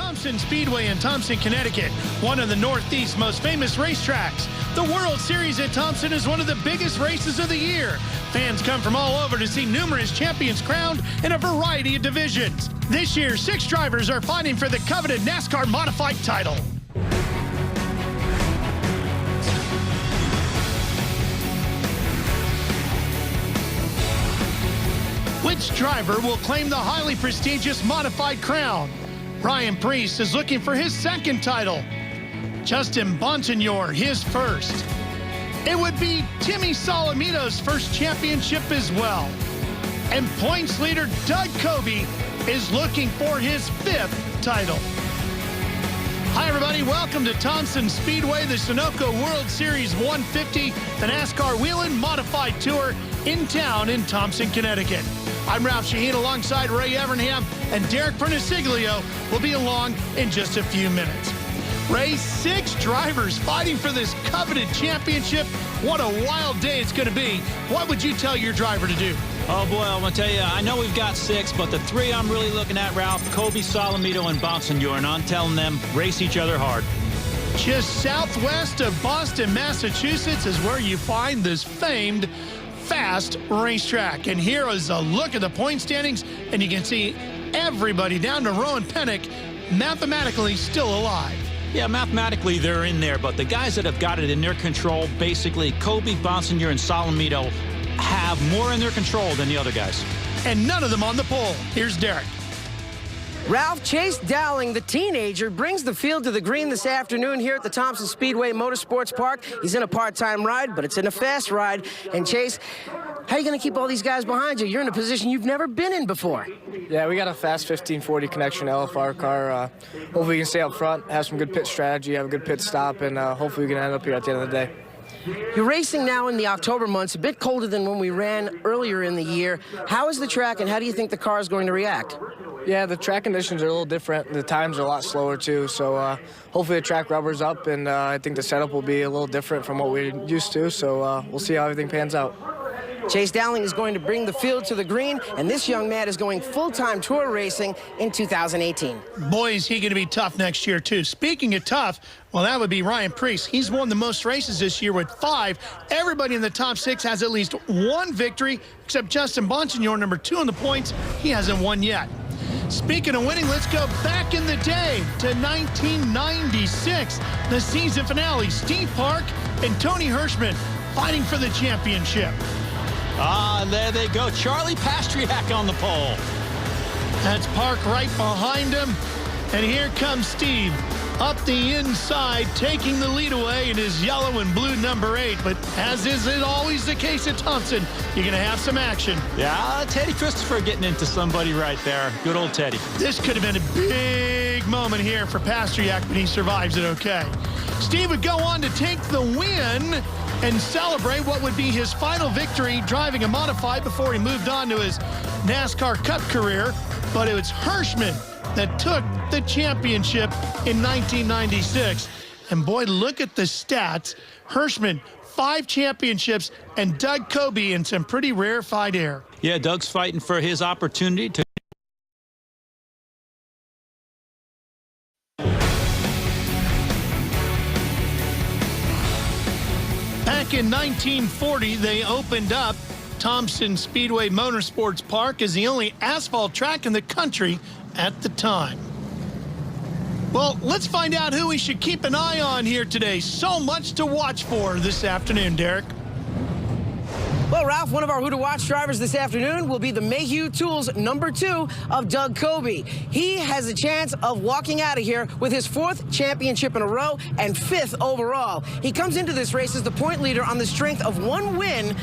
Thompson Speedway in Thompson, Connecticut, one of the Northeast's most famous racetracks. The World Series at Thompson is one of the biggest races of the year. Fans come from all over to see numerous champions crowned in a variety of divisions. This year, 6 drivers are fighting for the coveted NASCAR Modified title. Which driver will claim the highly prestigious Modified crown? Ryan Preece is looking for his 2nd title. Justin Bonsignor, his 1st. It would be Timmy Solomito's 1st championship as well. And points leader Doug Coby is looking for his 5th title. Hi, everybody. Welcome to Thompson Speedway, the Sunoco World Series 150, the NASCAR Whelen Modified Tour in town in Thompson, Connecticut. I'm Ralph Shaheen alongside Ray Evernham, and Derek Perniciglio will be along in just a few minutes. Ray, 6 drivers fighting for this coveted championship. What a wild day it's going to be. What would you tell your driver to do? Oh, boy, I'm going to tell you, I know we've got 6, but the 3 I'm really looking at, Ralph, Coby, Solomito, and Bonsignor, and I'm telling them, race each other hard. Just southwest of Boston, Massachusetts is where you find this famed fast racetrack. And here is a look at the point standings, and you can see everybody down to Rowan Pennick mathematically still alive. Yeah, mathematically they're in there, but the guys that have got it in their control, basically Coby, Bonsignor, and Solomito, have more in their control than the other guys. And none of them on the pole. Here's Derek. Ralph, Chase Dowling, the teenager, brings the field to the green this afternoon here at the Thompson Speedway Motorsports Park. He's in a part-time ride, but it's in a fast ride. And Chase, how are you going to keep all these guys behind you? You're in a position you've never been in before. Yeah, we got a fast 1540 connection LFR car. Hopefully we can stay up front, have some good pit strategy, have a good pit stop, and hopefully we can end up here at the end of the day. You're racing now in the October months, a bit colder than when we ran earlier in the year. How is the track, and how do you think the car is going to react? Yeah, the track conditions are a little different. The times are a lot slower, too, so hopefully the track rubbers up, and I think the setup will be a little different from what we're used to, so we'll see how everything pans out. Chase Dowling is going to bring the field to the green, and this young man is going full-time tour racing in 2018. Boy, is he going to be tough next year, too. Speaking of tough, well, that would be Ryan Preece. He's won the most races this year with 5. Everybody in the top 6 has at least 1 victory, except Justin Bonsignor, number 2 on the points. He hasn't won yet. Speaking of winning, let's go back in the day to 1996. The season finale, Steve Park and Tony Hirschman fighting for the championship. Ah, there they go. Charlie Pastriak on the pole. That's Park right behind him. And here comes Steve up the inside, taking the lead away in his yellow and blue number 8. But as is always the case at Thompson, you're going to have some action. Yeah, Teddy Christopher getting into somebody right there. Good old Teddy. This could have been a big moment here for Pastriak, but he survives it okay. Steve would go on to take the win and celebrate what would be his final victory driving a Modified before he moved on to his NASCAR Cup career. But it was Hirschman that took the championship in 1996. And boy, look at the stats. Hirschman, 5 championships, and Doug Coby in some pretty rarefied air. Yeah, Doug's fighting for his opportunity to Back in 1940, they opened up Thompson Speedway Motorsports Park as the only asphalt track in the country at the time. Well, let's find out who we should keep an eye on here today. So much to watch for this afternoon, Derek. Well, Ralph, one of our Who to Watch drivers this afternoon will be the Mayhew Tools number 2 of Doug Coby. He has a chance of walking out of here with his 4th championship in a row and 5th overall. He comes into this race as the point leader on the strength of 1 win,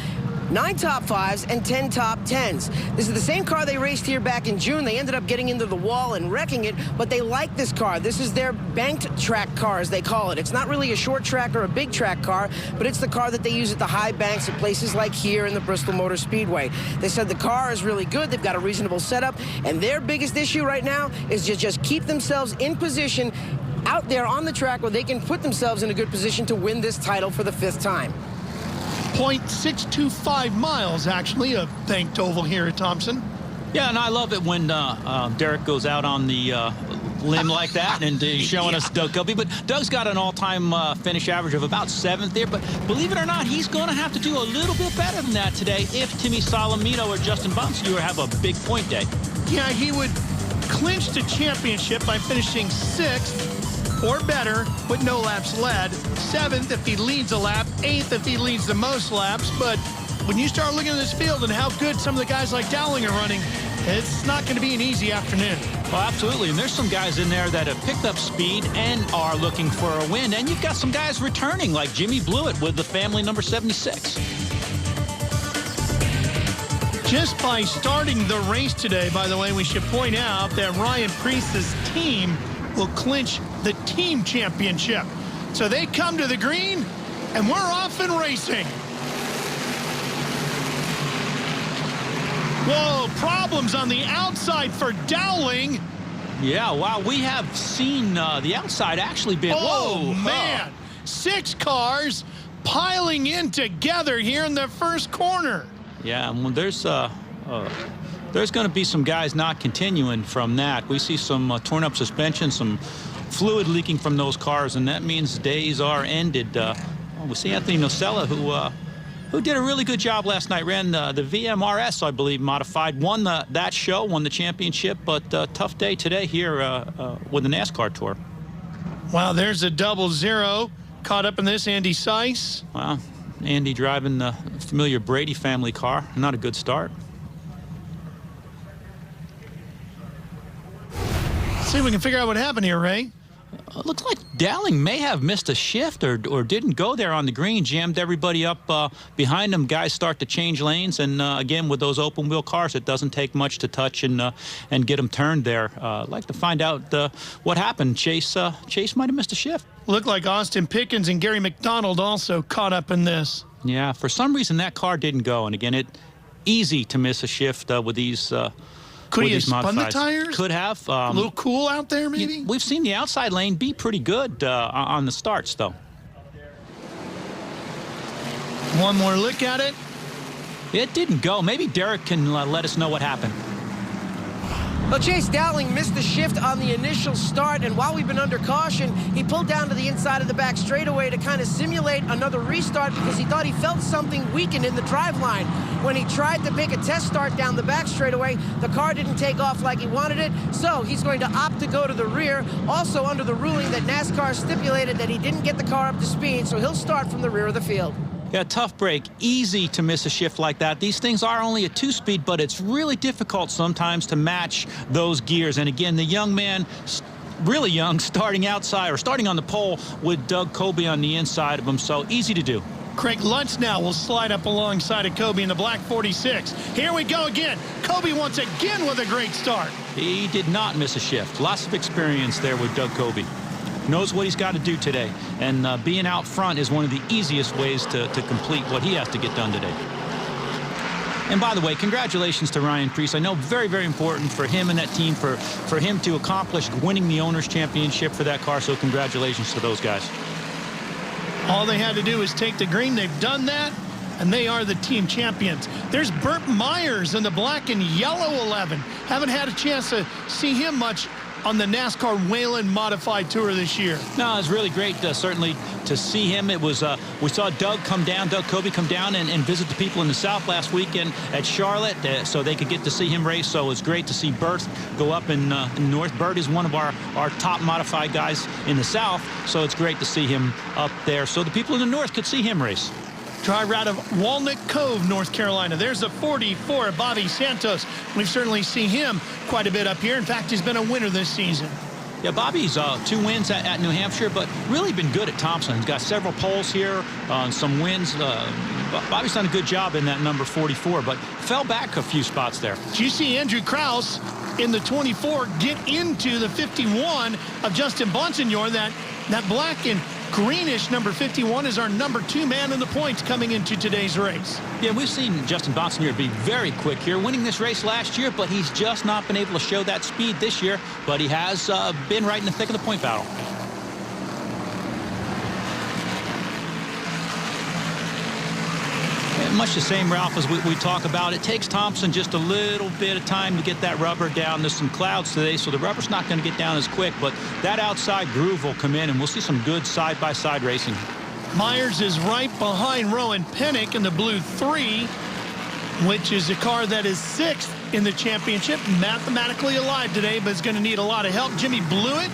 9 top 5s and 10 top 10s. This is the same car they raced here back in June. They ended up getting into the wall and wrecking it, but they like this car. This is their banked track car, as they call it. It's not really a short track or a big track car, but it's the car that they use at the high banks at places like here in the Bristol Motor Speedway. They said the car is really good. They've got a reasonable setup, and their biggest issue right now is to just keep themselves in position out there on the track where they can put themselves in a good position to win this title for the 5th time. 0.625 miles, actually, of banked oval here at Thompson. Yeah, and I love it when Derek goes out on the limb like that, and showing us Doug Kobe. But Doug's got an all-time finish average of about 7th there. But believe it or not, he's going to have to do a little bit better than that today if Timmy Solomito or Justin Bonsignore have a big point day. Yeah, he would clinch the championship by finishing 6th or better with no laps led. 7th if he leads a lap. 8th if he leads the most laps. But when you start looking at this field and how good some of the guys like Dowling are running, it's not going to be an easy afternoon. Well, absolutely. And there's some guys in there that have picked up speed and are looking for a win. And you've got some guys returning, like Jimmy Blewett with the family number 76. Just by starting the race today, by the way, we should point out that Ryan Preece's team will clinch the team championship. So they come to the green, and we're off and racing. Whoa, problems on the outside for Dowling. Yeah, wow, we have seen the outside actually been... Oh, whoa, man. 6 cars piling in together here in the first corner. Yeah, well, there's going to be some guys not continuing from that. We see some torn up suspension, some fluid leaking from those cars, and that means days are ended. We see Anthony Nocella, who did a really good job last night, ran the VMRS, I believe, modified, won that show, won the championship, but tough day today here with the NASCAR Tour. Wow, there's a 0-0. Caught up in this, Andy Seiss. Wow, Andy driving the familiar Brady family car. Not a good start. See if we can figure out what happened here, Ray. Looks like Dowling may have missed a shift or didn't go there on the green, jammed everybody up behind him. Guys start to change lanes, and again, with those open-wheel cars, it doesn't take much to touch and get them turned there. I'd like to find out what happened. Chase might have missed a shift. Looked like Austin Pickens and Gary McDonald also caught up in this. Yeah, for some reason that car didn't go, and again, easy to miss a shift with these. Could he have spun the tires? Could have. A little cool out there, maybe? We've seen the outside lane be pretty good on the starts, though. One more look at it. It didn't go. Maybe Derek can let us know what happened. Well, Chase Dowling missed the shift on the initial start, and while we've been under caution, he pulled down to the inside of the back straightaway to kind of simulate another restart because he thought he felt something weakened in the driveline. When he tried to make a test start down the back straightaway, the car didn't take off like he wanted it, so he's going to opt to go to the rear, also under the ruling that NASCAR stipulated that he didn't get the car up to speed, so he'll start from the rear of the field. Yeah, tough break. Easy to miss a shift like that. These things are only a 2-speed, but it's really difficult sometimes to match those gears. And again, the young man, really young, starting outside or starting on the pole with Doug Kobe on the inside of him, so easy to do. Craig Lutz now will slide up alongside of Kobe in the black 46. Here we go again. Kobe once again with a great start. He did not miss a shift. Lots of experience there with Doug Kobe. Knows what he's got to do today, and being out front is one of the easiest ways to complete what he has to get done today. And by the way, congratulations to Ryan Preece. I know very, very important for him and that team for him to accomplish winning the Owners' Championship for that car, so congratulations to those guys. All they had to do is take the green. They've done that, and they are the team champions. There's Burt Myers in the black and yellow 11. Haven't had a chance to see him much on the NASCAR Whelen Modified Tour this year. No, it was really great, certainly, to see him. It was we saw Doug Kobe come down and visit the people in the South last weekend at Charlotte, so they could get to see him race. So it was great to see Burt go up in North. Burt is one of our top modified guys in the South, so it's great to see him up there so the people in the North could see him race. Driver out of Walnut Cove, North Carolina. There's a 44, Bobby Santos. We've certainly seen him quite a bit up here. In fact, he's been a winner this season. Yeah, Bobby's 2 wins at New Hampshire, but really been good at Thompson. He's got several poles here, some wins. Bobby's done a good job in that number 44, but fell back a few spots there. Did you see Andrew Krause in the 24 get into the 51 of Justin Bonsignore? That black and greenish number 51 is our number 2 man in the points coming into today's race. Yeah, we've seen Justin Bonsignore be very quick here, winning this race last year, but he's just not been able to show that speed this year, but he has been right in the thick of the point battle. Much the same, Ralph, as we talk about. It takes Thompson just a little bit of time to get that rubber down. There's some clouds today, so the rubber's not going to get down as quick, but that outside groove will come in, and we'll see some good side-by-side racing. Myers is right behind Rowan Pennick in the blue 3, which is a car that is 6th in the championship, mathematically alive today, but is going to need a lot of help. Jimmy Blewett,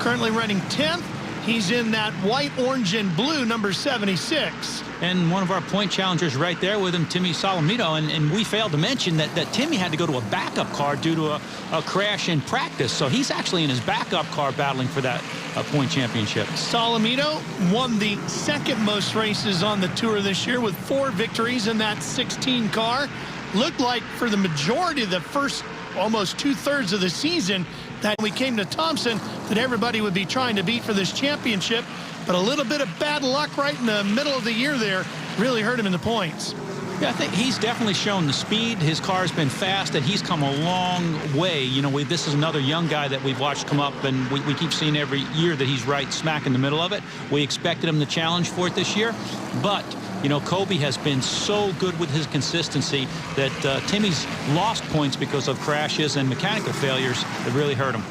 currently running 10th. He's in that white, orange, and blue, number 76. And one of our point challengers right there with him, Timmy Solomito. And we failed to mention that Timmy had to go to a backup car due to a crash in practice. So he's actually in his backup car battling for that point championship. Solomito won the 2nd most races on the tour this year with 4 victories in that 16 car. Looked like for the majority of the first almost 2/3 of the season that we came to Thompson that everybody would be trying to beat for this championship, but a little bit of bad luck right in the middle of the year there really hurt him in the points. Yeah, I think he's definitely shown the speed. His car's been fast, and he's come a long way. You know, this is another young guy that we've watched come up, and we keep seeing every year that he's right smack in the middle of it. We expected him to challenge for it this year, but you know, Kobe has been so good with his consistency that Timmy's lost points because of crashes and mechanical failures that really hurt him.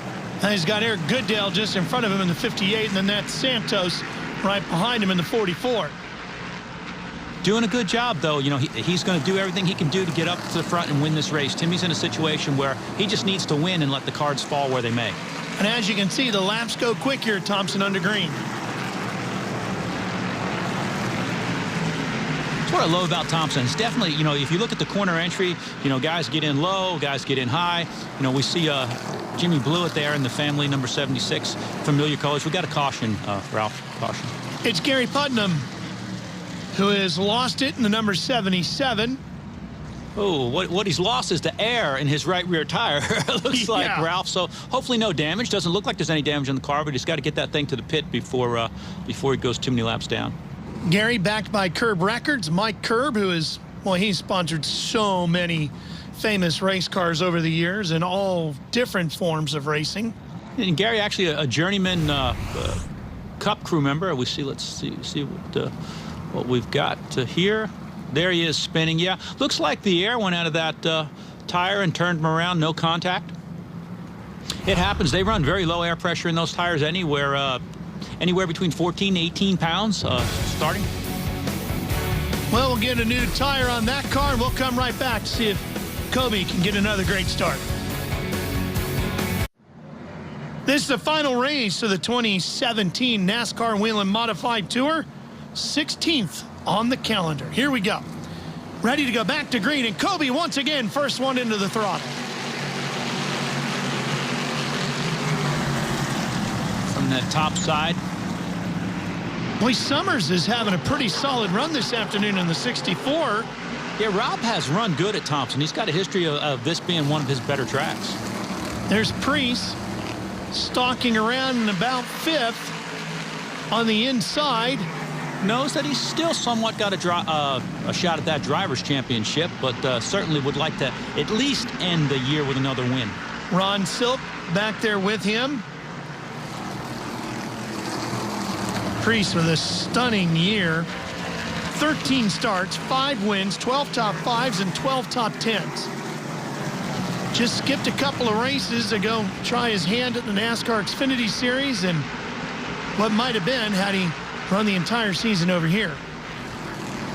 And he's got Eric Goodale just in front of him in the 58, and then that's Santos right behind him in the 44. Doing a good job, though. You know, he's going to do everything he can do to get up to the front and win this race. Timmy's in a situation where he just needs to win and let the cards fall where they may. And as you can see, the laps go quick here at Thompson under green. What I love about Thompson is definitely, you know, if you look at the corner entry, you know, guys get in low, guys get in high. You know, we see Jimmy Blewett there in the family number 76, familiar colors. We got a caution, Ralph, caution. It's Gary Putnam who has lost it in the number 77. Oh, what he's lost is the air in his right rear tire, it looks like, Ralph. So hopefully no damage. Doesn't look like there's any damage on the car, but he's got to get that thing to the pit before he goes too many laps down. Gary, backed by Curb Records. Mike Curb, who is, well, he's sponsored so many famous race cars over the years in all different forms of racing. And Gary, actually a journeyman Cup crew member. Let's see what we've got here. There he is spinning. Yeah, looks like the air went out of that tire and turned him around. No contact. It happens. They run very low air pressure in those tires anywhere between 14 to 18 pounds starting. Well, we'll get a new tire on that car, and we'll come right back to see if Kobe can get another great start. This is the final race of the 2017 NASCAR Whelen Modified Tour, 16th on the calendar. Here we go. Ready to go back to green, and Kobe once again, first one into the throttle. From that top side. Boy, Summers is having a pretty solid run this afternoon in the 64. Yeah, Rob has run good at Thompson. He's got a history of this being one of his better tracks. There's Priest stalking around in about 5th on the inside. Knows that he's still somewhat got a shot at that driver's championship, but certainly would like to at least end the year with another win. Ron Silk back there with him. Priest with a stunning year. 13 starts, 5 wins, 12 top 5s, and 12 top 10s. Just skipped a couple of races to go try his hand at the NASCAR Xfinity Series, and what might have been had he run the entire season over here.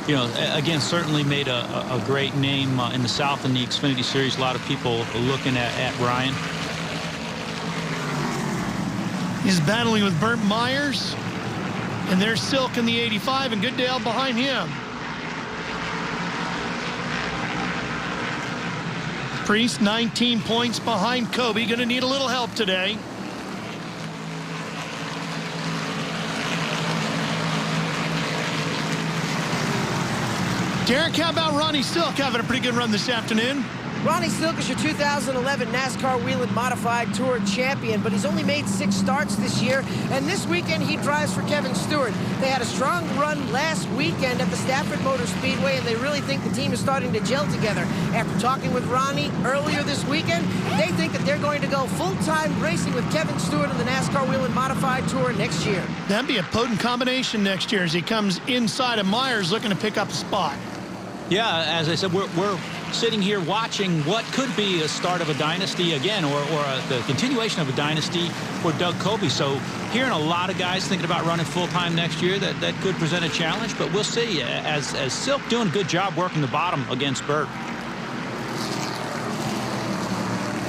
You know, again, certainly made a great name in the South in the Xfinity Series. A lot of people looking at Ryan. He's battling with Burt Myers. And there's Silk in the 85 and Goodale behind him. Priest 19 points behind Kobe. Going to need a little help today. Derek, how about Ronnie Silk having a pretty good run this afternoon? Ronnie Silk is your 2011 NASCAR Whelen Modified Tour champion, but he's only made 6 starts this year, and this weekend he drives for Kevin Stewart. They had a strong run last weekend at the Stafford Motor Speedway, and they really think the team is starting to gel together. After talking with Ronnie earlier this weekend, they think that they're going to go full-time racing with Kevin Stewart in the NASCAR Whelen Modified Tour next year. That'd be a potent combination next year as he comes inside of Myers looking to pick up a spot. Yeah, as I said, we're sitting here watching what could be a start of a dynasty again, or the continuation of a dynasty for Doug Coby. So hearing a lot of guys thinking about running full-time next year, that could present a challenge, but we'll see. As Silk doing a good job working the bottom against Burt.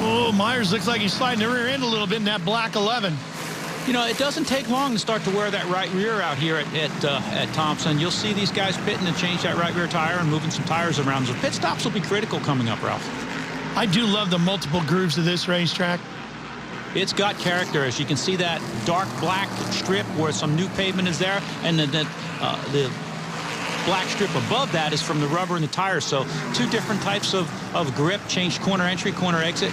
Oh, Myers looks like he's sliding the rear end a little bit in that black 11. You know, it doesn't take long to start to wear that right rear out here at Thompson. You'll see these guys pitting to change that right rear tire and moving some tires around. So pit stops will be critical coming up, Ralph. I do love the multiple grooves of this racetrack. It's got character, as you can see that dark black strip where some new pavement is there, and the black strip above that is from the rubber and the tires. So two different types of grip, change corner entry, corner exit.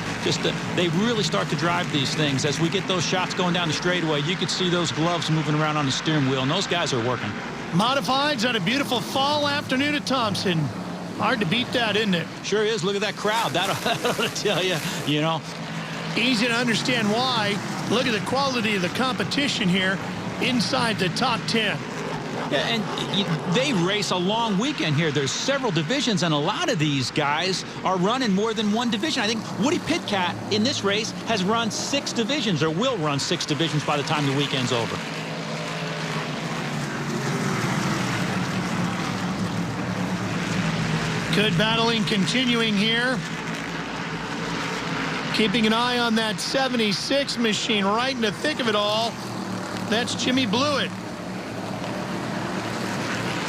They really start to drive these things. As we get those shots going down the straightaway, you could see those gloves moving around on the steering wheel, and those guys are working. Modifieds on a beautiful fall afternoon at Thompson. Hard to beat that, isn't it? Sure is. Look at that crowd. That'll tell you, you know. Easy to understand why. Look at the quality of the competition here inside the top 10. Yeah, and they race a long weekend here. There's several divisions, and a lot of these guys are running more than one division. I think Woody Pitcat in this race has run 6 divisions, or will run 6 divisions by the time the weekend's over. Good battling continuing here. Keeping an eye on that 76 machine right in the thick of it all. That's Jimmy Blewett.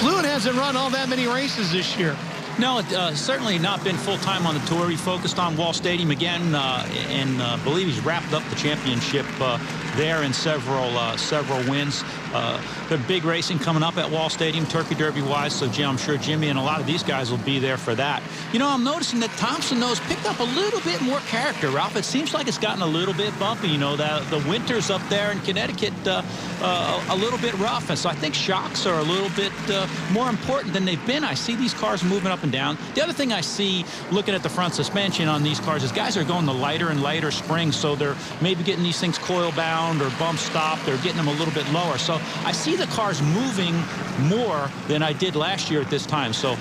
Blewett hasn't run all that many races this year. No, certainly not been full-time on the tour. He focused on Wall Stadium again, and believe he's wrapped up the championship there in several wins. There's big racing coming up at Wall Stadium, Turkey Derby-wise, so I'm sure Jimmy and a lot of these guys will be there for that. You know, I'm noticing that Thompson, though, has picked up a little bit more character, Ralph. It seems like it's gotten a little bit bumpy. You know, the winters up there in Connecticut, a little bit rough, and so I think shocks are a little bit more important than they've been. I see these cars moving up and down. The other thing I see looking at the front suspension on these cars is guys are going to lighter and lighter springs, so they're maybe getting these things coil bound or bump stopped. They're getting them a little bit lower. So I see the cars moving more than I did last year at this time. So,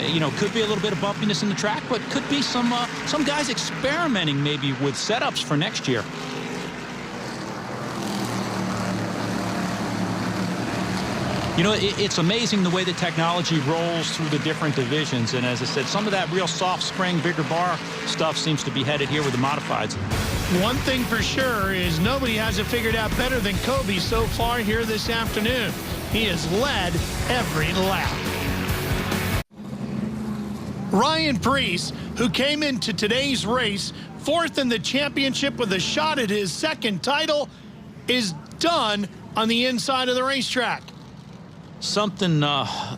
you know, could be a little bit of bumpiness in the track, but could be some guys experimenting maybe with setups for next year. You know, it's amazing the way the technology rolls through the different divisions. And as I said, some of that real soft spring, bigger bar stuff seems to be headed here with the modifieds. One thing for sure is nobody has it figured out better than Coby so far here this afternoon. He has led every lap. Ryan Preece, who came into today's race 4th in the championship with a shot at his 2nd title, is done on the inside of the racetrack. Something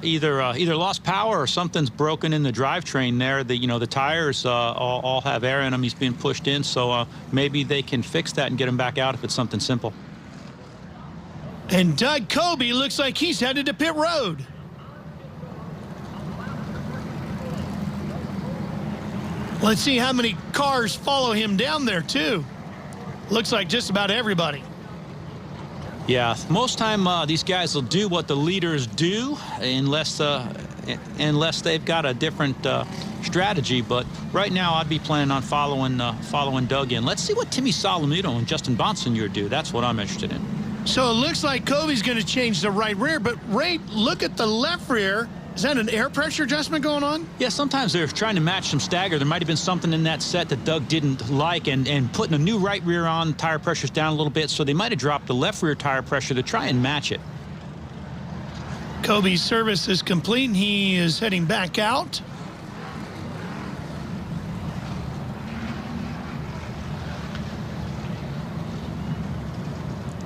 either lost power or something's broken in the drivetrain there. The tires all have air in them. He's being pushed in, so maybe they can fix that and get him back out if it's something simple. And Doug Coby looks like he's headed to pit road. Let's see how many cars follow him down there too. Looks like just about everybody. Yeah, most time these guys will do what the leaders do unless they've got a different strategy. But right now I'd be planning on following Doug in. Let's see what Timmy Solomito and Justin Bonsignor do. That's what I'm interested in. So it looks like Coby's going to change the right rear, but Ray, look at the left rear. Is that an air pressure adjustment going on? Yeah, sometimes they're trying to match some stagger. There might have been something in that set that Doug didn't like, and putting a new right rear on, tire pressure's down a little bit, so they might have dropped the left rear tire pressure to try and match it. Coby's service is complete, and he is heading back out.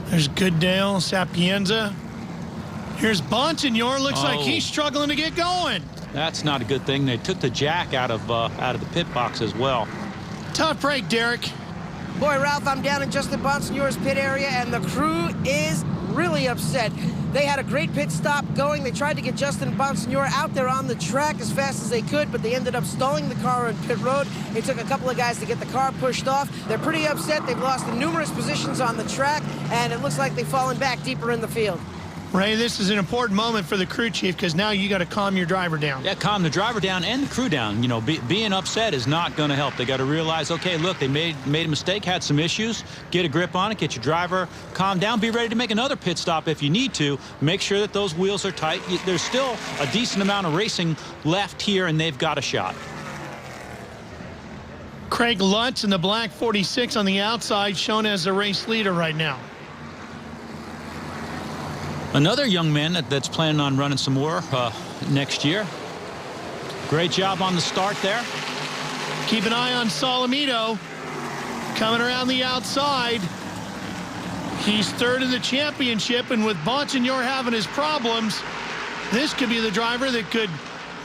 There's Goodale, Sapienza. Here's Bonsignor. Looks like he's struggling to get going. That's not a good thing. They took the jack out of the pit box as well. Tough break, Derek. Boy, Ralph, I'm down in Justin Bonsignor's pit area, and the crew is really upset. They had a great pit stop going. They tried to get Justin Bonsignor out there on the track as fast as they could, but they ended up stalling the car on pit road. It took a couple of guys to get the car pushed off. They're pretty upset. They've lost numerous positions on the track, and it looks like they've fallen back deeper in the field. Ray, this is an important moment for the crew chief because now you got to calm your driver down. Yeah, calm the driver down and the crew down. You know, being upset is not going to help. They got to realize, okay, look, they made a mistake, had some issues. Get a grip on it, get your driver calm down, be ready to make another pit stop if you need to. Make sure that those wheels are tight. There's still a decent amount of racing left here, and they've got a shot. Craig Lutz in the black 46 on the outside, shown as the race leader right now. Another young man that's planning on running some more next year. Great job on the start there. Keep an eye on Solomito coming around the outside. He's third in the championship, and with Bonsignor having his problems, this could be the driver that could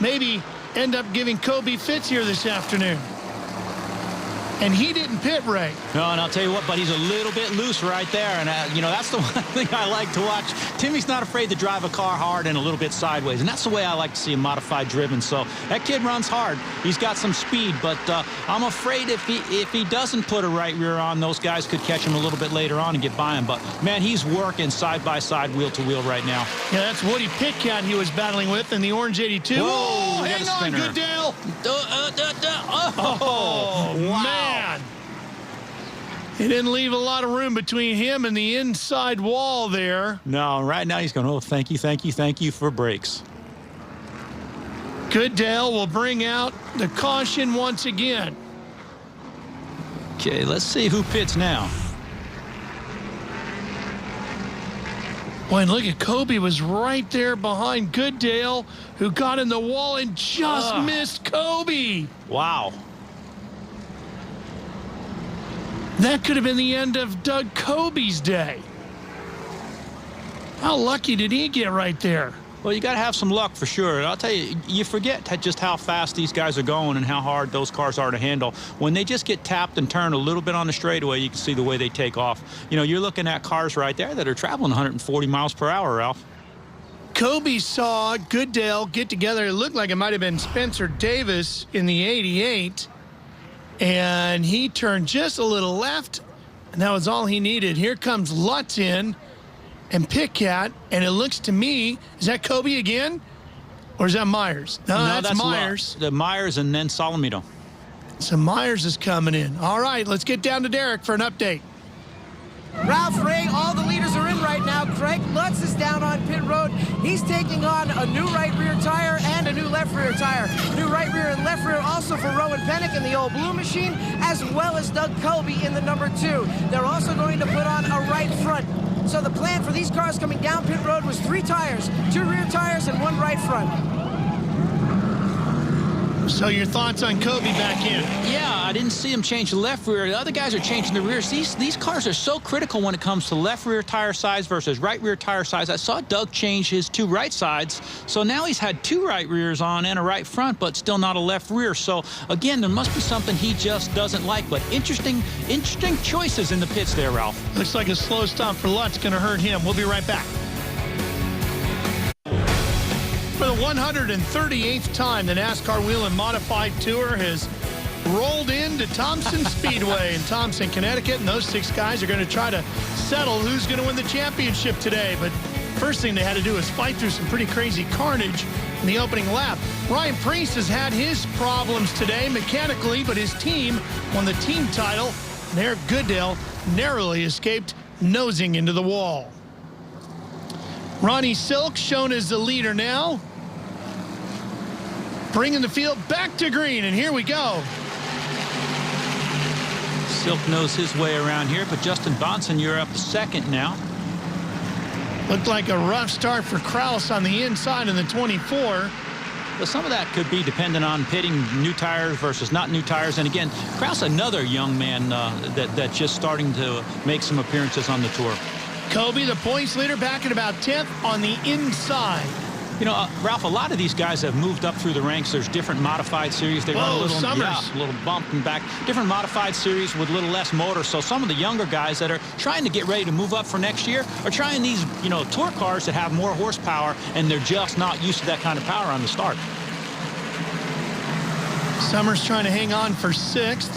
maybe end up giving Kobe fits here this afternoon. And he didn't pit, Ray. No, and I'll tell you what, but he's a little bit loose right there. And, you know, that's the one thing I like to watch. Timmy's not afraid to drive a car hard and a little bit sideways. And that's the way I like to see him modified driven. So that kid runs hard. He's got some speed. But I'm afraid if he doesn't put a right rear on, those guys could catch him a little bit later on and get by him. But, man, he's working side by side, wheel to wheel right now. Yeah, that's Woody Pitcat he was battling with in the orange 82. Whoa, hang on, Goodale. Oh, wow. Man. He didn't leave a lot of room between him and the inside wall there. No, right now he's going, oh, thank you for brakes. Goodale will bring out the caution once again. Okay, let's see who pits now. Boy, and look at Kobe was right there behind Goodale, who got in the wall and just missed Kobe. Wow. That could have been the end of Doug Kobe's day. How lucky did he get right there? Well, you got to have some luck for sure. I'll tell you, you forget just how fast these guys are going and how hard those cars are to handle. When they just get tapped and turned a little bit on the straightaway, you can see the way they take off. You know, you're looking at cars right there that are traveling 140 miles per hour, Ralph. Kobe saw Goodale get together. It looked like it might have been Spencer Davis in the 88. And he turned just a little left, and that was all he needed. Here comes Lutz in and Pitcat, and it looks to me, is that Kobe again? Or is that Myers? No, that's Myers. The Myers and then Solomito. So Myers is coming in. All right, let's get down to Derek for an update. Ralph, Ray, all the leaders are in right now. Craig Lutz is down on pit road. He's taking on a new right rear tire and a new left rear tire. New right rear and left rear also for Rowan Pennick in the old blue machine, as well as Doug Kobe in the number 2. They're also going to put on a right front. So the plan for these cars coming down pit road was 3 tires, 2 rear tires and 1 right front. So your thoughts on Kobe back in? Yeah, I didn't see him change the left rear. The other guys are changing the rears. These cars are so critical when it comes to left rear tire size versus right rear tire size. I saw Doug change his 2 right sides. So now he's had 2 right rears on and a right front, but still not a left rear. So again, there must be something he just doesn't like. But interesting choices in the pits there, Ralph. Looks like a slow stop for Lutz going to hurt him. We'll be right back. For the 138th time, the NASCAR Whelen Modified Tour has rolled into Thompson Speedway in Thompson, Connecticut, and those 6 guys are going to try to settle who's going to win the championship today. But first thing they had to do was fight through some pretty crazy carnage in the opening lap. Ryan Preece has had his problems today mechanically, but his team won the team title, and Eric Goodale narrowly escaped nosing into the wall. Ronnie Silk shown as the leader now. Bringing the field back to green, and here we go. Silk knows his way around here, but Justin Bonsignor up to second now. Looked like a rough start for Kraus on the inside in the 24. Well, some of that could be dependent on pitting new tires versus not new tires. And again, Kraus, another young man that's just starting to make some appearances on the tour. Kobe, the points leader, back at about 10th on the inside. You know, Ralph, a lot of these guys have moved up through the ranks. There's different modified series. They run a little, a little bump and back. Different modified series with a little less motor. So some of the younger guys that are trying to get ready to move up for next year are trying these, you know, tour cars that have more horsepower, and they're just not used to that kind of power on the start. Summers trying to hang on for 6th.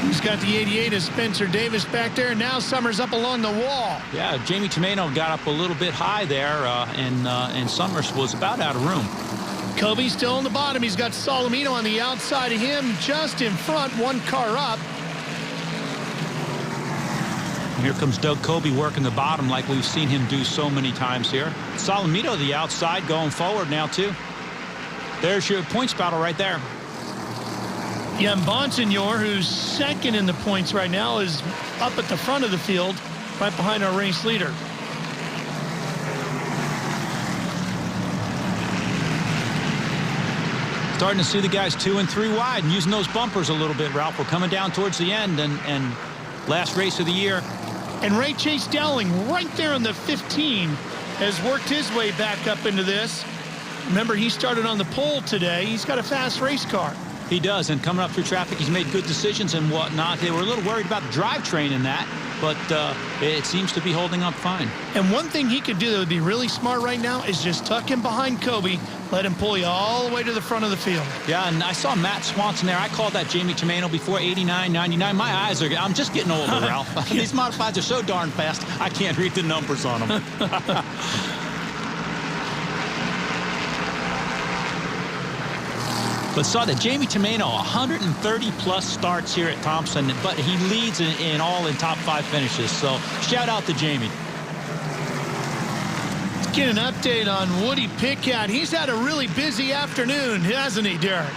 He's got the 88 of Spencer Davis back there. Now Summers up along the wall. Yeah, Jamie Tomeno got up a little bit high there, and Summers was about out of room. Kobe's still on the bottom. He's got Solomito on the outside of him, just in front, one car up. Here comes Doug Kobe working the bottom like we've seen him do so many times here. Solomito the outside going forward now too. There's your points battle right there. Yeah, and Bonsignor, who's second in the points right now, is up at the front of the field, right behind our race leader. Starting to see the guys 2 and 3 wide and using those bumpers a little bit, Ralph. We're coming down towards the end and last race of the year. And Ray Chase Dowling right there on the 15 has worked his way back up into this. Remember, he started on the pole today. He's got a fast race car. He does, and coming up through traffic, he's made good decisions and whatnot. They were a little worried about the drivetrain in that, but it seems to be holding up fine. And one thing he could do that would be really smart right now is just tuck him behind Kobe, let him pull you all the way to the front of the field. Yeah, and I saw Matt Swanson there. I called that Jamie Tomeno before 89, 99. My eyes are, I'm just getting older, Ralph. These modifieds are so darn fast, I can't read the numbers on them. But saw that Jamie Tomeno, 130-plus starts here at Thompson, but he leads in top 5 finishes. So shout out to Jamie. Let's get an update on Woody Pitkat. He's had a really busy afternoon, hasn't he, Derek?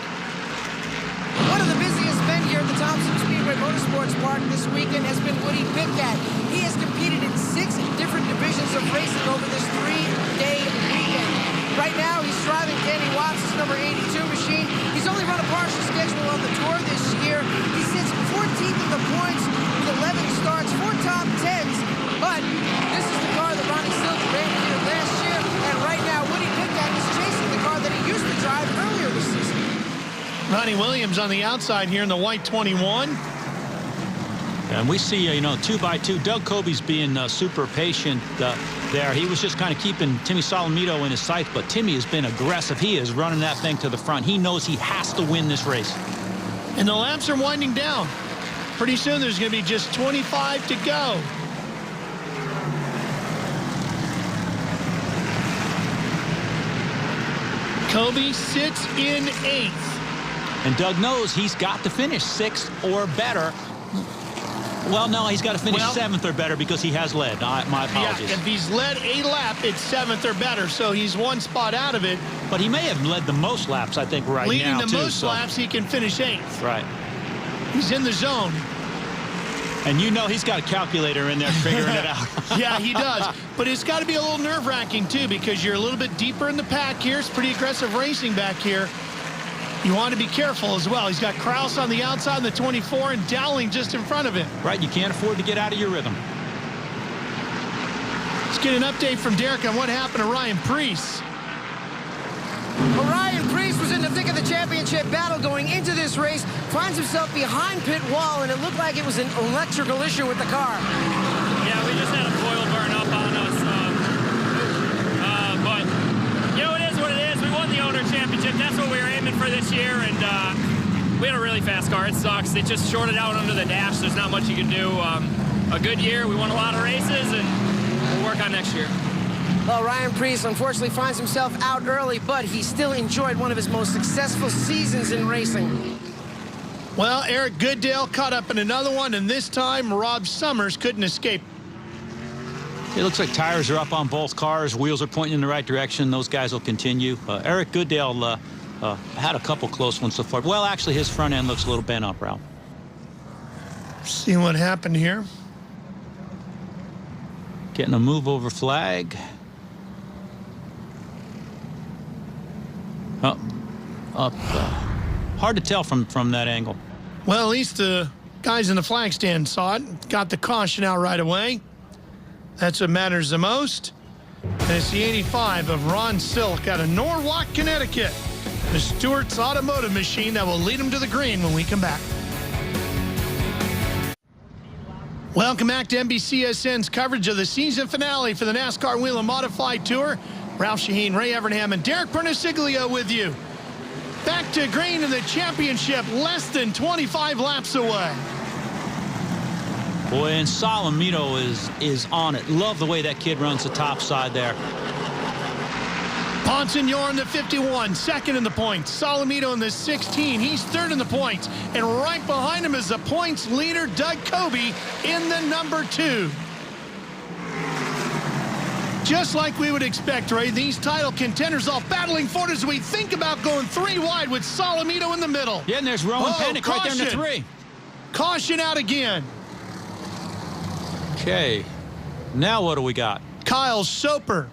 One of the busiest men here at the Thompson Speedway Motorsports Park this weekend has been Woody Pitkat. He has competed in 6 different divisions of racing over this 3-day weekend. Right now, he's driving Danny Watts' number 82 machine. He's only run a partial schedule on the tour this year. He sits 14th in the points with 11 starts, 4 top 10s. But this is the car that Ronnie Silver ran here last year. And right now, Woody Pitkat is chasing the car that he used to drive earlier this season. Ronnie Williams on the outside here in the white 21. And we see, 2x2. Doug Kobe's being super patient there. He was just kind of keeping Timmy Solomito in his sights, but Timmy has been aggressive. He is running that thing to the front. He knows he has to win this race. And the laps are winding down. Pretty soon there's going to be just 25 to go. Kobe sits in 8th. And Doug knows he's got to finish 6th or better. Well, no, he's got to finish 7th or better because he has led. My apologies. Yeah, if he's led a lap, it's 7th or better, so he's 1 spot out of it. But he may have led the most laps, I think, right now, Leading the most laps, he can finish 8th. Right. He's in the zone. And he's got a calculator in there figuring it out. Yeah, he does. But it's got to be a little nerve-wracking, too, because you're a little bit deeper in the pack here. It's pretty aggressive racing back here. You want to be careful as well. He's got Kraus on the outside in the 24 and Dowling just in front of him. Right, you can't afford to get out of your rhythm. Let's get an update from Derek on what happened to Ryan Preece. Well, Ryan Preece was in the thick of the championship battle going into this race, finds himself behind pit wall, and it looked like it was an electrical issue with the car. Yeah, we just had a coil burn up on us. But, it is what it is. We won the owner championship. That's what we were aiming for this year, and we had a really fast car. It sucks. It just shorted out under the dash. There's not much you can do. A good year. We won a lot of races, and we'll work on next year. Well, Ryan Preece unfortunately finds himself out early, but he still enjoyed one of his most successful seasons in racing. Well, Eric Goodale caught up in another one, and this time Rob Summers couldn't escape. It looks like tires are up on both cars. Wheels are pointing in the right direction. Those guys will continue. Eric Goodale had a couple close ones so far. Well, actually, his front end looks a little bent up, Ralph. See what happened here. Getting a move over flag. Up. Hard to tell from that angle. Well, at least the guys in the flag stand saw it. Got the caution out right away. That's what matters the most. And it's the 85 of Ron Silk out of Norwalk, Connecticut. The Stewart's Automotive Machine that will lead him to the green when we come back. Welcome back to NBCSN's coverage of the season finale for the NASCAR Whelen Modified Tour. Ralph Shaheen, Ray Evernham, and Derek Bernasiglio with you. Back to green in the championship, less than 25 laps away. Boy, and Solomito is on it. Love the way that kid runs the top side there. Bonsignor in the 51, second in the points. Solomito in the 16, he's third in the points. And right behind him is the points leader, Doug Kobe, in the number 2. Just like we would expect, Ray, these title contenders all battling for it as we think about going 3 wide with Solomito in the middle. Yeah, and there's Rowan Penick right there in the 3. Caution out again. Okay, now what do we got? Kyle Soper.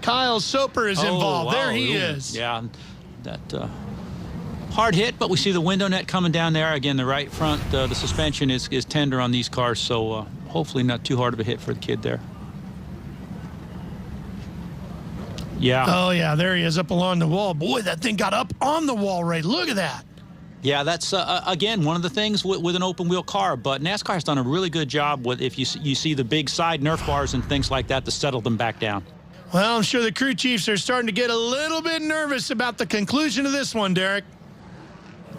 Kyle Soper is involved. Wow. There he is. Yeah, that hard hit, but we see the window net coming down there. Again, the right front, the suspension is tender on these cars, so hopefully not too hard of a hit for the kid there. Yeah. Oh, yeah, there he is up along the wall. Boy, that thing got up on the wall, Ray. Look at that. Yeah, that's, again, one of the things with an open-wheel car. But NASCAR has done a really good job with, if you see the big side Nerf bars and things like that, to settle them back down. Well, I'm sure the crew chiefs are starting to get a little bit nervous about the conclusion of this one, Derek.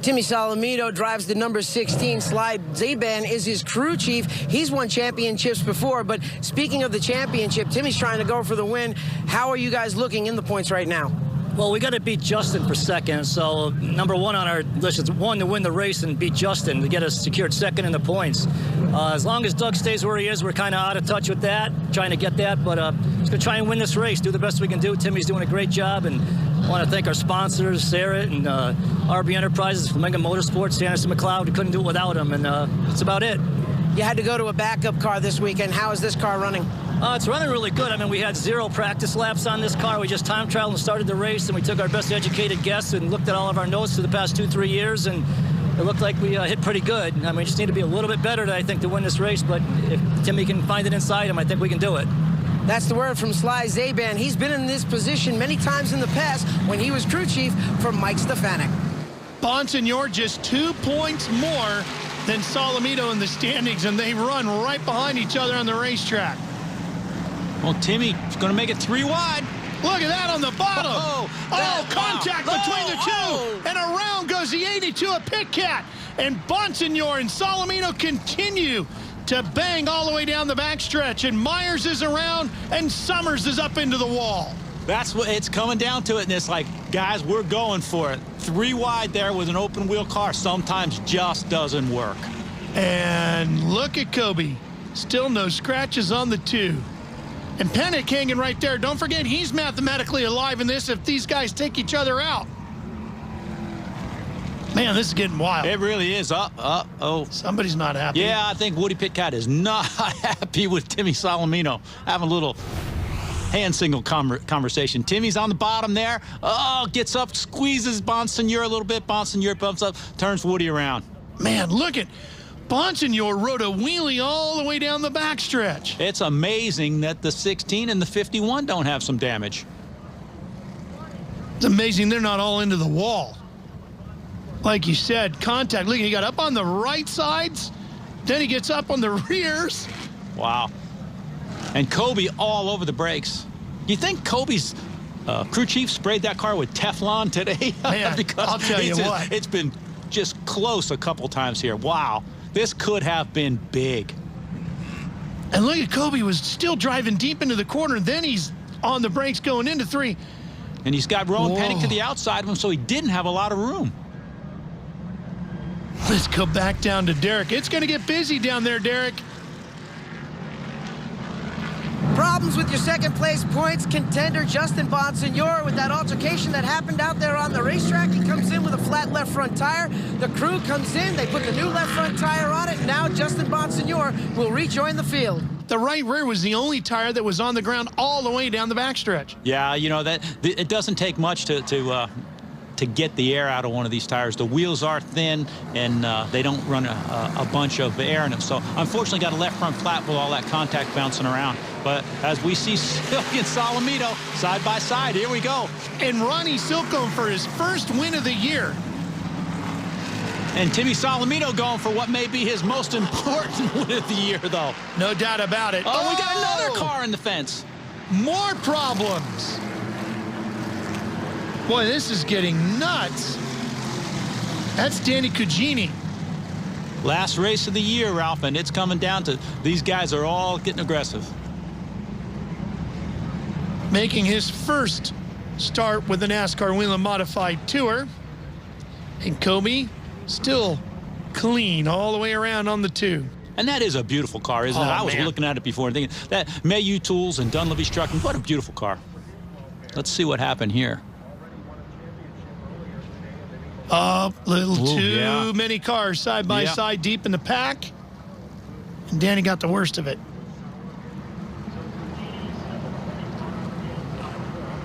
Timmy Solomito drives the number 16. Sly Zaban is his crew chief. He's won championships before, but speaking of the championship, Timmy's trying to go for the win. How are you guys looking in the points right now? Well, we got to beat Justin for second, so number 1 on our list is 1 to win the race and beat Justin to get us secured second in the points. As long as Doug stays where he is, we're kind of out of touch with that, trying to get that, but just going to try and win this race, do the best we can do. Timmy's doing a great job, and I want to thank our sponsors, Sarah and RB Enterprises, Flamingo Motorsports, Anderson McLeod. We couldn't do it without them, and that's about it. You had to go to a backup car this weekend. How is this car running? It's running really good. I mean, we had 0 practice laps on this car. We just time traveled and started the race, and we took our best educated guess and looked at all of our notes for the past 2-3 years, and it looked like we hit pretty good. I mean, we just need to be a little bit better, I think, to win this race, but if Timmy can find it inside him, I think we can do it. That's the word from Sly Zaban. He's been in this position many times in the past when he was crew chief for Mike Stefanik. Bonsignor just 2 points more than Solomito in the standings, and they run right behind each other on the racetrack. Well, Timmy's going to make it 3 wide. Look at that on the bottom. Contact between the two. And around goes the 82 of Pit Cat. And Bonsignor and Solomito continue to bang all the way down the backstretch. And Myers is around, and Summers is up into the wall. That's what it's coming down to it. And it's like, guys, we're going for it. 3 wide there with an open wheel car sometimes just doesn't work. And look at Kobe. Still no scratches on the 2. And Penick hanging right there. Don't forget, he's mathematically alive in this if these guys take each other out. Man, this is getting wild. It really is. Oh. Somebody's not happy. Yeah, I think Woody Pitcat is not happy with Timmy Solomito. Having a little hand signal conversation. Timmy's on the bottom there. Oh, gets up, squeezes Bonsignor a little bit. Bonsignor bumps up, turns Woody around. Man, look at Bonsignor rode a wheelie all the way down the backstretch. It's amazing that the 16 and the 51 don't have some damage. It's amazing they're not all into the wall. Like you said, contact. Look, he got up on the right sides, then he gets up on the rears. Wow. And Kobe all over the brakes. You think Kobe's crew chief sprayed that car with Teflon today? Man, because I'll tell you what. It's been just close a couple times here. Wow. This could have been big. And look at Kobe was still driving deep into the corner. Then he's on the brakes going into 3. And he's got Rowan Penick to the outside of him, so he didn't have a lot of room. Let's go back down to Derek. It's going to get busy down there, Derek. Problems with your second place points contender Justin Bonsignor with that altercation that happened out there on the racetrack. He comes in with a flat left front tire. The crew comes in, they put the new left front tire on it. Now Justin Bonsignor will rejoin the field. The right rear was the only tire that was on the ground all the way down the backstretch. Yeah, you know, that it doesn't take much to get the air out of one of these tires. The wheels are thin, and they don't run a bunch of air in them. So, unfortunately, got a left front flat with all that contact bouncing around. But as we see Silky and Solomito side by side, here we go. And Ronnie Silcombe for his first win of the year. And Timmy Solomito going for what may be his most important win of the year, though. No doubt about it. Oh, we got another car in the fence. More problems. Boy, this is getting nuts. That's Danny Cugini. Last race of the year, Ralph, and it's coming down to these guys are all getting aggressive. Making his first start with the NASCAR Whelen Modified Tour. And Kobe still clean all the way around on the 2. And that is a beautiful car, isn't it? I was looking at it before and thinking, that Mayhew Tools and Dunleavy Trucking, what a beautiful car. Let's see what happened here. Little too many cars side by side deep in the pack. And Danny got the worst of it.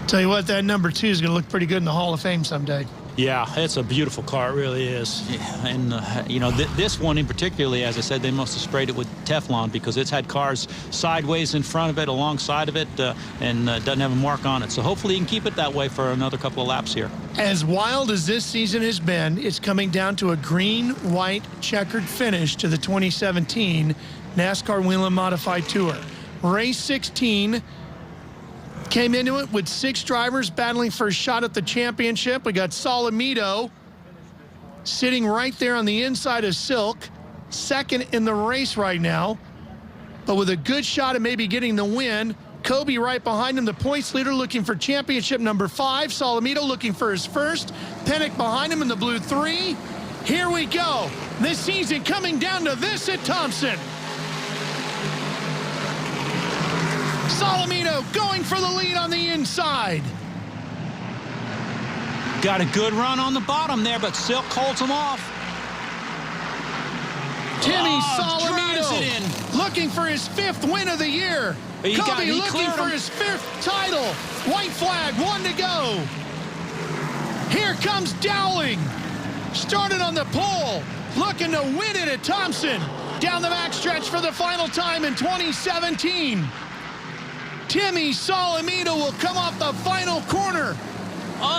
Tell you what, that number 2 is going to look pretty good in the Hall of Fame someday. Yeah, it's a beautiful car. It really is. Yeah, and, you know, this one in particularly, as I said, they must have sprayed it with Teflon because it's had cars sideways in front of it, alongside of it, and doesn't have a mark on it. So hopefully you can keep it that way for another couple of laps here. As wild as this season has been, it's coming down to a green-white checkered finish to the 2017 NASCAR Whelen Modified Tour. Race 16 came into it with 6 drivers battling for a shot at the championship. We got Solomito sitting right there on the inside of Silk, second in the race right now, but with a good shot at maybe getting the win. Kobe right behind him, the points leader, looking for championship number 5. Solomito looking for his first. Pennick behind him in the blue 3. Here we go. This season coming down to this at Thompson. Solomito going for the lead on the inside. Got a good run on the bottom there, but Silk holds him off. Timmy Solomito looking for his 5th win of the year. Kobe looking for his 5th title. White flag, 1 to go. Here comes Dowling. Started on the pole, looking to win it at Thompson. Down the backstretch for the final time in 2017. Timmy Solomito will come off the final corner.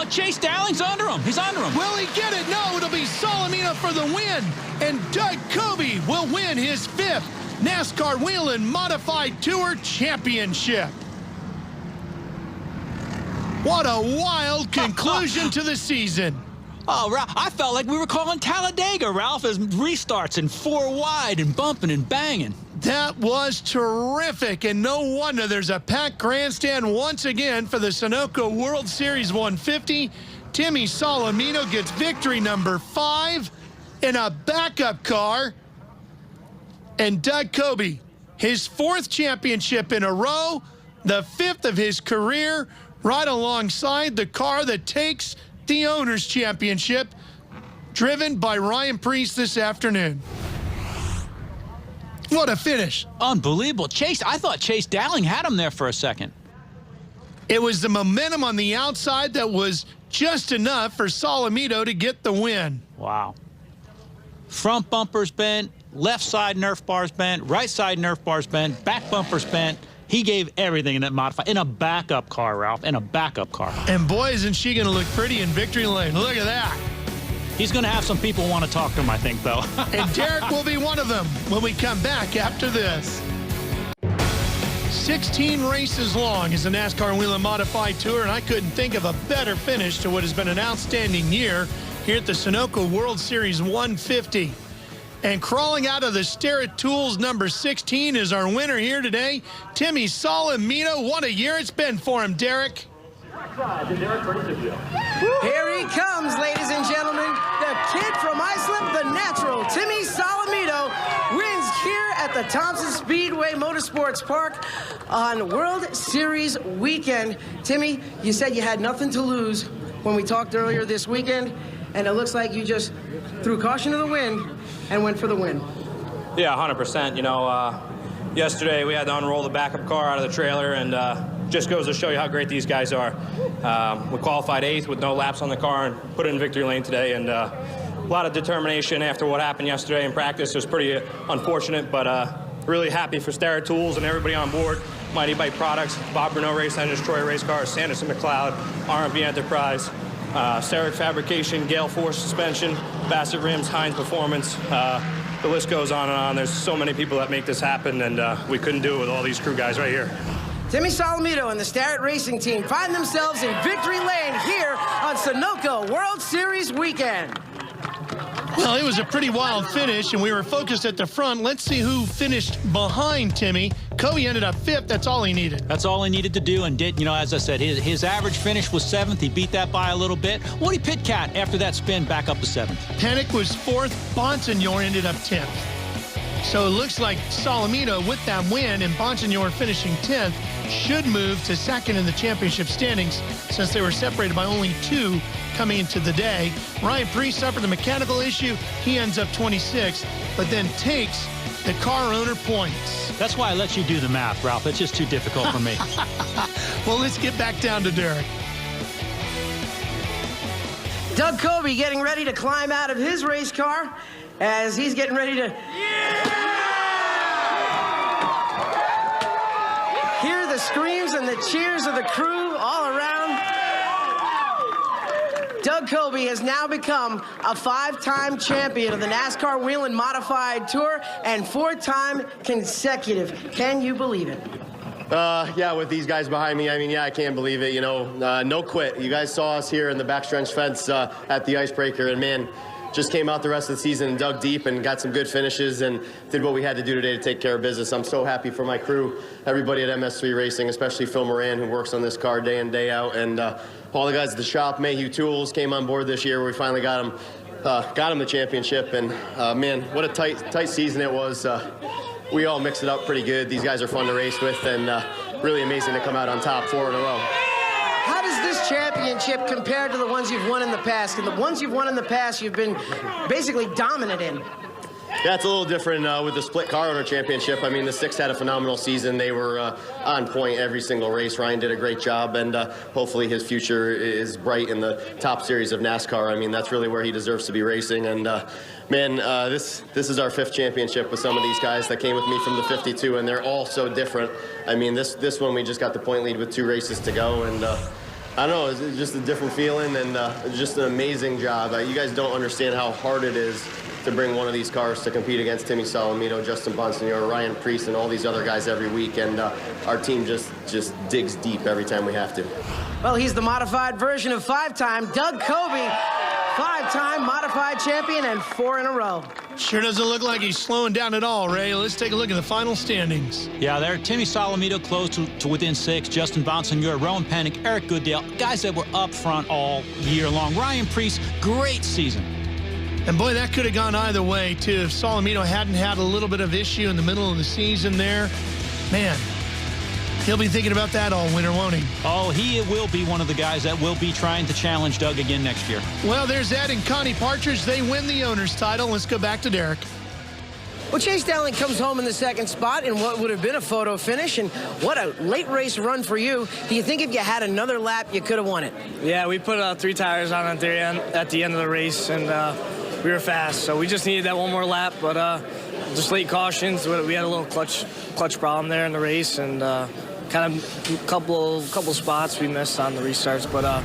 Chase Dowling's under him. He's under him. Will he get it? No, it'll be Solomito for the win. And Doug Kobe will win his 5th NASCAR Whelen Modified Tour Championship. What a wild conclusion to the season. Oh, Ralph, I felt like we were calling Talladega, Ralph, as restarts and 4 wide and bumping and banging. That was terrific, and no wonder there's a packed grandstand once again for the Sunoco World Series 150. Timmy Solomito gets victory number 5 in a backup car. And Doug Kobe, his 4th championship in a row, the 5th of his career, right alongside the car that takes the Owners' Championship, driven by Ryan Preece this afternoon. What a finish. Unbelievable. I thought Chase Dowling had him there for a second. It was the momentum on the outside that was just enough for Solomito to get the win. Wow. Front bumper's bent, left side Nerf bar's bent, right side Nerf bar's bent, back bumper's bent. He gave everything in that modified, in a backup car, Ralph, in a backup car. And boy, isn't she going to look pretty in victory lane. Look at that. He's going to have some people want to talk to him, I think, though. And Derek will be one of them when we come back after this. 16 races long is the NASCAR Whelen Modified Tour, and I couldn't think of a better finish to what has been an outstanding year here at the Sunoco World Series 150. And crawling out of the Starrett Tools number 16 is our winner here today, Timmy Solomito. What a year it's been for him, Derek. Here he comes, ladies and gentlemen. The kid from Iceland, the natural, Timmy Solomito, wins here at the Thompson Speedway Motorsports Park on World Series weekend. Timmy, you said you had nothing to lose when we talked earlier this weekend, and it looks like you just threw caution to the wind and went for the win. Yeah, 100%. You know, yesterday we had to unroll the backup car out of the trailer, and just goes to show you how great these guys are. We qualified 8th with no laps on the car and put it in victory lane today, and a lot of determination after what happened yesterday in practice. It was pretty unfortunate, but really happy for Starrett Tools and everybody on board. Mighty Bite Products, Bob Bruneau Race Engines, Troy Race Cars, Sanderson McLeod, R&B Enterprise, Sarek Fabrication, Gale Force Suspension, Bassett Rims, Heinz Performance. The list goes on and on. There's so many people that make this happen, and we couldn't do it with all these crew guys right here. Timmy Solomito and the Starrett Racing Team find themselves in victory lane here on Sunoco World Series weekend. Well, it was a pretty wild finish, and we were focused at the front. Let's see who finished behind Timmy. Covey ended up 5th. That's all he needed. That's all he needed to do, and did, as I said, his average finish was 7th. He beat that by a little bit. Woody Pitcat, after that spin, back up to 7th. Panic was 4th. Bonsignor ended up 10th. So it looks like Solomito, with that win and Bonsignor finishing 10th, should move to 2nd in the championship standings since they were separated by only 2 coming into the day. Ryan Preece suffered a mechanical issue. He ends up 26th, but then takes the car owner points. That's why I let you do the math, Ralph. It's just too difficult for me. Well, let's get back down to Derek. Doug Covey getting ready to climb out of his race car as he's getting ready to hear the screams and the cheers of the crew all around. Doug Covey has now become a 5-time champion of the NASCAR Whelen Modified Tour and 4-time consecutive. Can you believe it? Yeah, with these guys behind me, I can't believe it. No quit. You guys saw us here in the backstretch fence at the Icebreaker, and man, just came out the rest of the season and dug deep and got some good finishes and did what we had to do today to take care of business. I'm so happy for my crew, everybody at MS3 Racing, especially Phil Moran, who works on this car day in, day out, and all the guys at the shop. Mayhew Tools came on board this year. We finally got him the championship, and man, what a tight season it was. We all mixed it up pretty good. These guys are fun to race with, and really amazing to come out on top 4 in a row. How does this championship compare to the ones you've won in the past? And the ones you've won in the past, you've been basically dominant in. Yeah, it's a little different with the split car owner championship. The Six had a phenomenal season. They were on point every single race. Ryan did a great job, and hopefully his future is bright in the top series of NASCAR. That's really where he deserves to be racing. And man, this is our 5th championship with some of these guys that came with me from the 52, and they're all so different. This one we just got the point lead with 2 races to go, and I don't know, it's just a different feeling, and just an amazing job. You guys don't understand how hard it is to bring one of these cars to compete against Timmy Solomito, Justin Bonsignor, Ryan Preece, and all these other guys every week, and our team just digs deep every time we have to. Well, he's the modified version of 5-time Doug Covey, 5-time modified champion and 4 in a row. Sure doesn't look like he's slowing down at all, Ray. Let's take a look at the final standings. Yeah, there, Timmy Solomito close to within 6. Justin Bonsignor, Rowan Panic, Eric Goodale, guys that were up front all year long. Ryan Preece, great season. And boy, that could have gone either way, too. If Solomito hadn't had a little bit of issue in the middle of the season there, man, he'll be thinking about that all winter, won't he? Oh, he will be one of the guys that will be trying to challenge Doug again next year. Well, there's Ed and Connie Partridge. They win the owner's title. Let's go back to Derek. Well, Chase Dowling comes home in the 2nd spot in what would have been a photo finish, and what a late race run for you. Do you think if you had another lap, you could have won it? Yeah, we put 3 tires on at the end of the race, and we were fast, so we just needed that one more lap, but just late cautions. We had a little clutch problem there in the race, and kind of a couple spots we missed on the restarts, but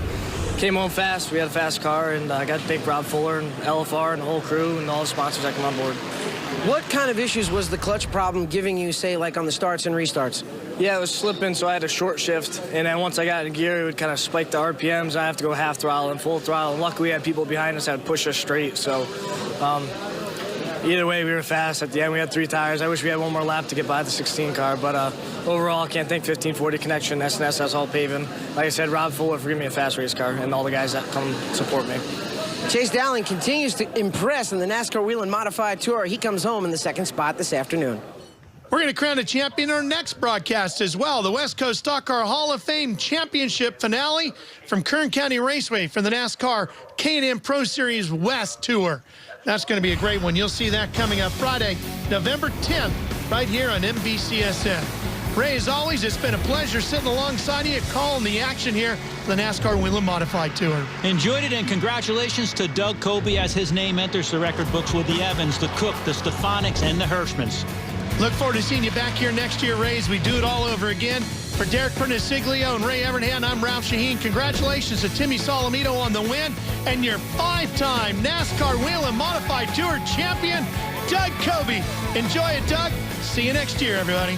came home fast. We had a fast car, and I got to thank Rob Fuller and LFR and the whole crew and all the sponsors that come on board. What kind of issues was the clutch problem giving you, say, like on the starts and restarts? Yeah, it was slipping, so I had a short shift, and then once I got in gear, it would kind of spike the RPMs. I have to go half throttle and full throttle, and luckily we had people behind us that would push us straight, so either way, we were fast. At the end, we had 3 tires. I wish we had one more lap to get by the 16 car, but overall, I can't thank 1540 Connection, SNS, that's all paving. Like I said, Rob Fuller for giving me a fast race car, and all the guys that come support me. Chase Dowling continues to impress in the NASCAR Whelen Modified Tour. He comes home in the 2nd spot this afternoon. We're going to crown a champion in our next broadcast as well. The West Coast Stock Car Hall of Fame Championship finale from Kern County Raceway for the NASCAR K&N Pro Series West Tour. That's going to be a great one. You'll see that coming up Friday, November 10th, right here on NBCSN. Ray, as always, it's been a pleasure sitting alongside you, calling the action here for the NASCAR Whelen Modified Tour. Enjoyed it, and congratulations to Doug Covey as his name enters the record books with the Evans, the Cook, the Stefanic's, and the Hirschmans. Look forward to seeing you back here next year, Ray, as we do it all over again. For Derek Perniciglio and Ray Evernhand, I'm Ralph Shaheen. Congratulations to Timmy Solomito on the win, and your 5-time NASCAR Whelen Modified Tour champion, Doug Covey. Enjoy it, Doug. See you next year, everybody.